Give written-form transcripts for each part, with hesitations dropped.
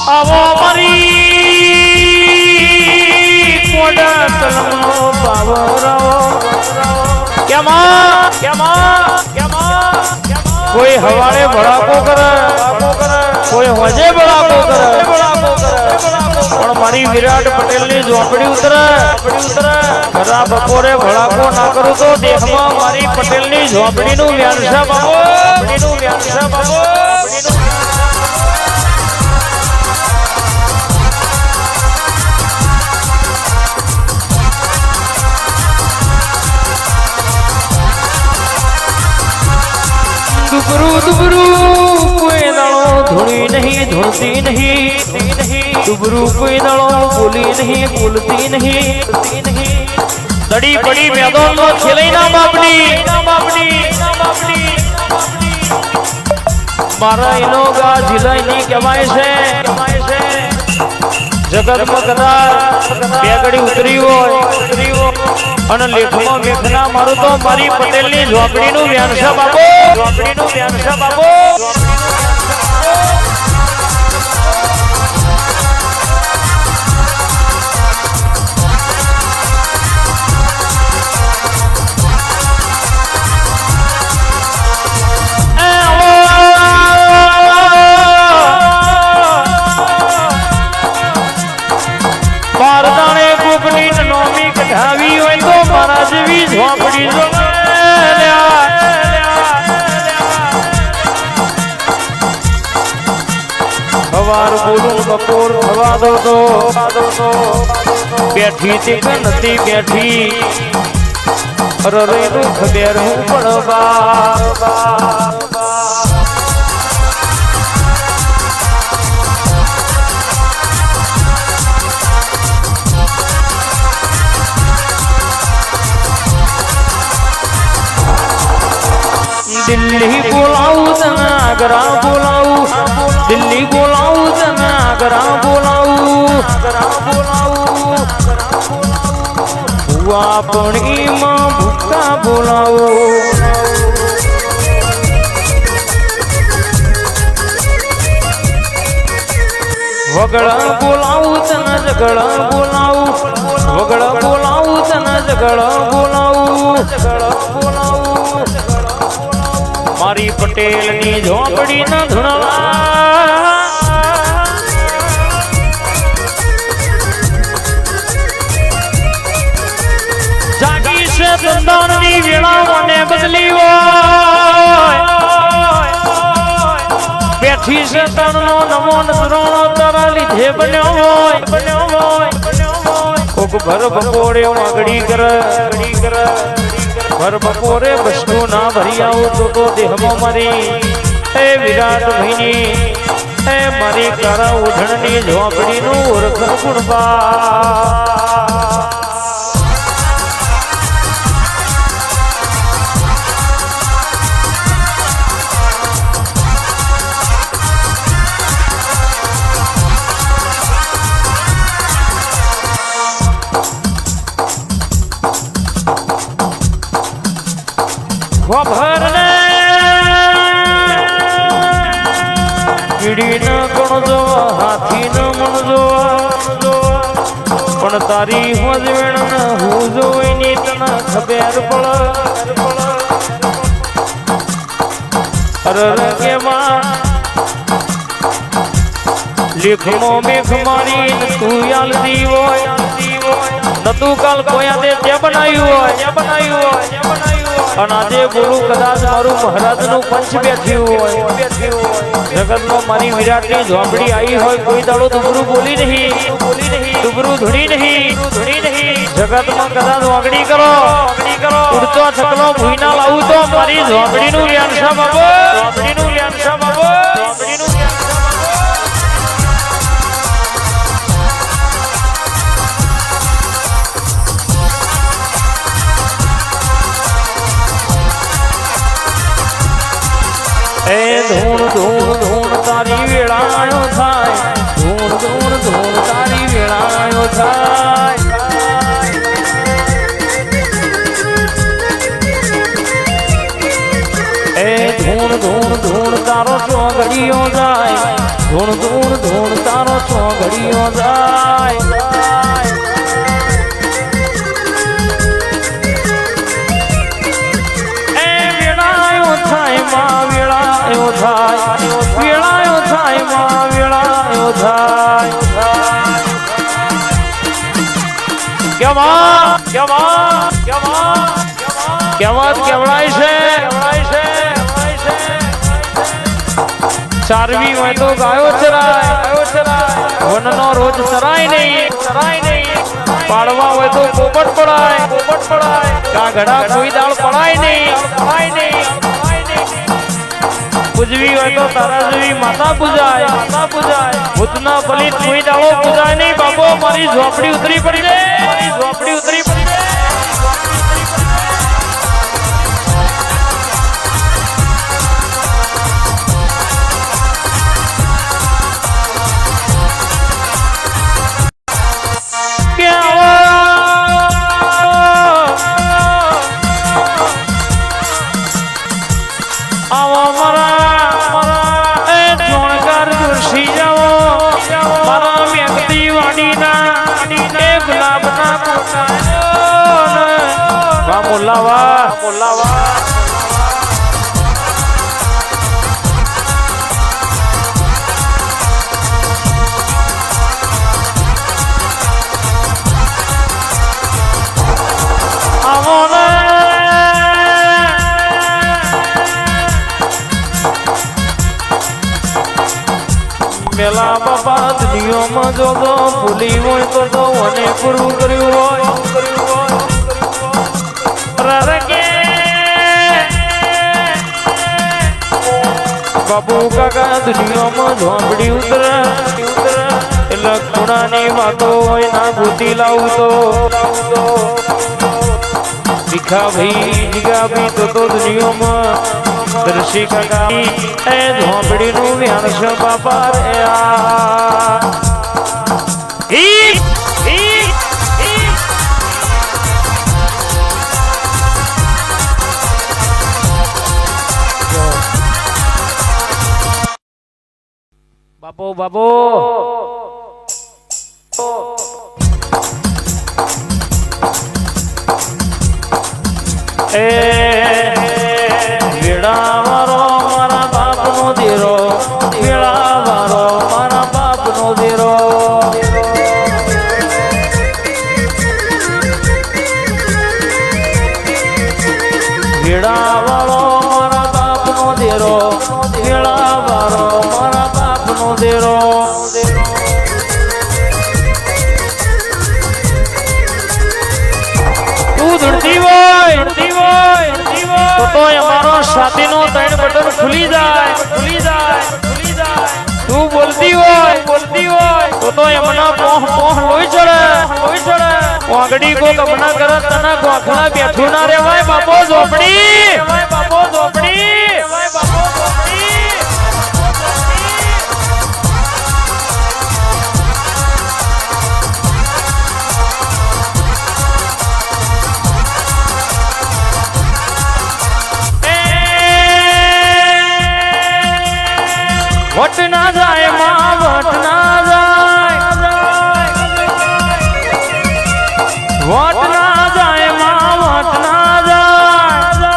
આવો મારી કોડા તલમનો બાવરો કોઈ હવાળે ભડાકો કરે કોઈ હોજે ભડાકો કરે પણ મારી વિરાટ પટેલ ની ઝોપડી ઉતરે ખરા બપોરે ભડાકો ના કરું તો દેહમાં મારી પટેલ ની ઝોપડી નું વ્યાંસા બાબો दुबरू कोई दड़ो धुनी नहीं धुलती नहीं दुबरू कोई दड़ो बोली नहीं बोलती नहीं दड़ी पड़ी मैदान में खेले ना बापनी मारा इनो गा झिलाई नहीं कमाए से जगत में कदा बेगड़ी उतरी हो અને લેખમાં મેઘના મારું તો મારી પટેલની ઝોપડીનું વ્યાંસા બાબો બારદાણે કોકની નોમી કઢાવી હોય તો મારા જેવી ઝોપડી સવાર બોલું બપોર થવા દો તો બેઠી તે નથી બેઠી રરેનું ખબર હું પડવા दिल्ली बोलाऊ तना आगरा बोलाऊ दिल्ली बोलाऊ तना आगरा बोलाऊ हुआ पणी मां भूखा बोलाऊ वगड़ा बोलाऊ तना जगड़ा बोलाऊ वगड़ा बोलाऊ तना जगड़ा बोलाऊ मारी पटेल नी झोपड़ी न धुणवा जागी से दंदान नी वेला मने बदली हो बैठी से तनो नमो नजरोनो तारा लीधे बन्यो होय कोक भर बपोड़े वागड़ी करे भर बपोरे बसनो ना भरी आओ तो देहमो मारी ए विराट भईनी ए मारी कारा उधणनी झोपड़ी नु ओरखन गुणबा भरने कीड़ी न गण जो हाथी न मन जो पण तारी हजवेण न हूँ जो तना खबर पड़ अरे के मां लेखमो मेघ मारी तू याल दीवो न तू काल कोया दे जे बनायु अनाजे बोलू कदाच मारू महाराज नु पंच बैठ्यू होय जगत में मारी विराट की झोपड़ी आई होय कोई दाड़ो दुबरू बोली नहीं दुबरू धुनी नहीं जगत में कदाच वागड़ी करो उड़तो छकलो भूईना लाऊ तो मारी झोपड़ी नु व्यांसा बाबो ए धूण तारी वेळा आयो थाय धूण तारी वेळा आयो थाय ए धूण ધૂણ ધૂણ તારો ચોઘડીઓ જાય ધૂણ ધૂણ ધૂણ તારો ચોઘડીઓ જાય વેળાયો થાય માં વેળાયો થાય કેવડાય છે ચારવી હોય તો ગાયો ચરાય વનનો રોજ ચરાય નહીં પાડવા હોય તો પોપટ પડાય કાગડા કોઈ દાળ પડાય નહીં પૂજવી હોય તો તારા જેવી માતા પૂજાય ભૂતના બલિત કોઈ દાળો પૂજાય નહીં બાબો મારી ઝોપડી ઉતરી પડી જાય મેલા બાપા દુનિયામાં જો ભૂલી હોય તો મને પૂરું કર્યું હોય બાબુ કાકા દુનિયામાં ઝોંપડી ઉતરે એટલે ખૂણાની વાતો હોય ના ભૂતી લાવું તો ભીખા ભાઈ તો દુનિયામાં દર્શી કાકા એ ઝોંપડી નું વ્યાસ બાપા રે બાબો વેળાવારો મારા બાપનો દેરો વેળાવારો મારા બાપનો દેરો વેળાવારો મારા બાપનો દેરો વેળાવારો મારા બાપનો દેરો તું ધરતી હોય તો અમારો છાતીનો ત્રણ બટન ખુલી જાય તું બોલતી હોય તો એમના પોહ લોહી ચડે વાગડી કો કમના કરે તને ગોખલા બેઠું ના રેવાય બાપો ઝોપડી વટ ના જાય માં વટ ના જાય માં વટ ના જાય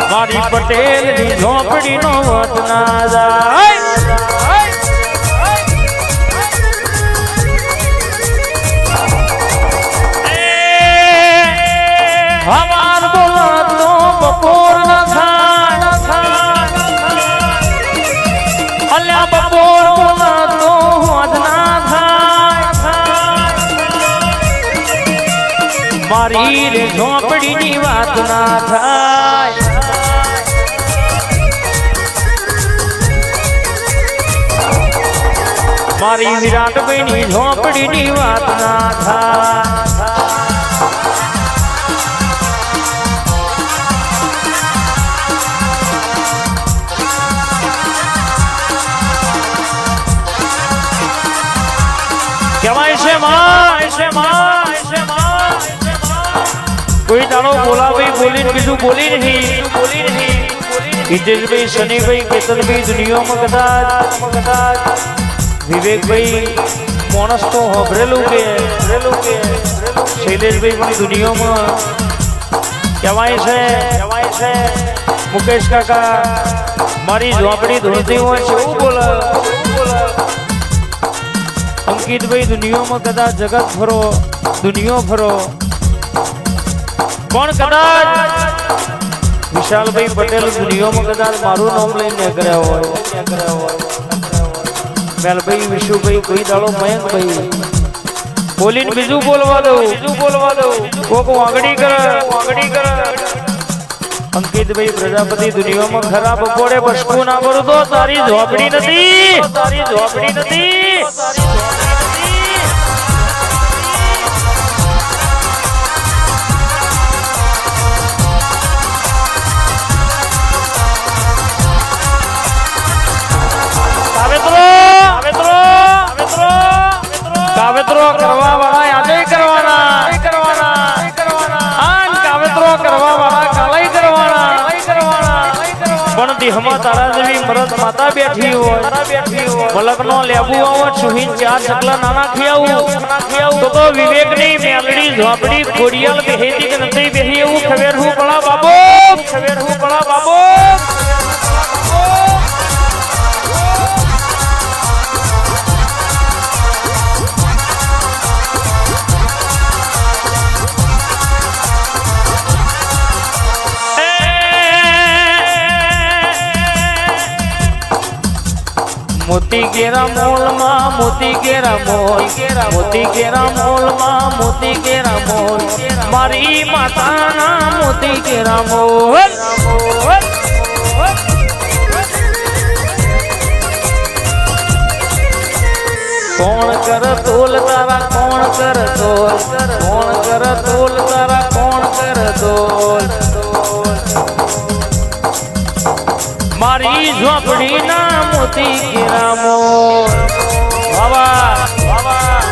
મારી પટેલ ની ઝોપડી નો વટ ના જાય હવાર બોલતો બપોર ના થાય અલ્યા બપોર બોલતો હોદ ના થાય મારી રે ઝોપડી ની વાત ના થાય મારી વિરાટભાઈ ની ઝોપડી ની વાત ના થાય કહેવાય છે માં કોઈ દાડો બોલાભાઈ બોલીને બીજું બોલી નહીં હિતેશભાઈ શનિભાઈ કેતનભાઈ દુનિયામાં કદાચ વિવેકભાઈ માણસ તો હોભરેલું કે શૈલેષભાઈ પણ દુનિયામાં કહેવાય છે મુકેશ કાકા મારી ઝોપડી ધોતી હોય છે એવું બોલે અંકિતભાઈ દુનિયામાં કદાચ જગત ફરો દુનિયો ફરો પણ કદાચ વિશાલભાઈ પટેલ દુનિયામાં કદાચ મારું નામ લઈને કર્યા હોય મેલભાઈ વિશુભાઈ કોઈ દાડો મયંકભાઈ બોલીને બીજું બોલવા દો કોક વાગડી કરે અંકિતભાઈ પ્રજાપતિ દુનિયામાં ખરાબ પડે બસકું ના કરું તો તારી ઝોપડી નથી કાવેતરો કરવા વાળા યાદે કરવાના કાવેતરો કરવા વાળા કાલય કરવાના પણ દેહમાં તારા જેવી મરદ માતા બેઠી હોય મલકનો લેબુ આવો છુહીન ચાર ચકલા નાના ખિયાવું તો વિવેકની મેલડી ઝોપડી ખોડિયાલ બેહેતી કે નથી બેહી એવું ખબર હું પડા બાબો મોતી કેરા મોલમાં મોતી કેરા મોલ મારી માતાના મોતી કેરા મોલ કોણ કર તોલ તારા કોણ કર તોલ તારા કોણ કર તોલ મારી ઝોપડી ના મોતી કેરા મોલ વાવા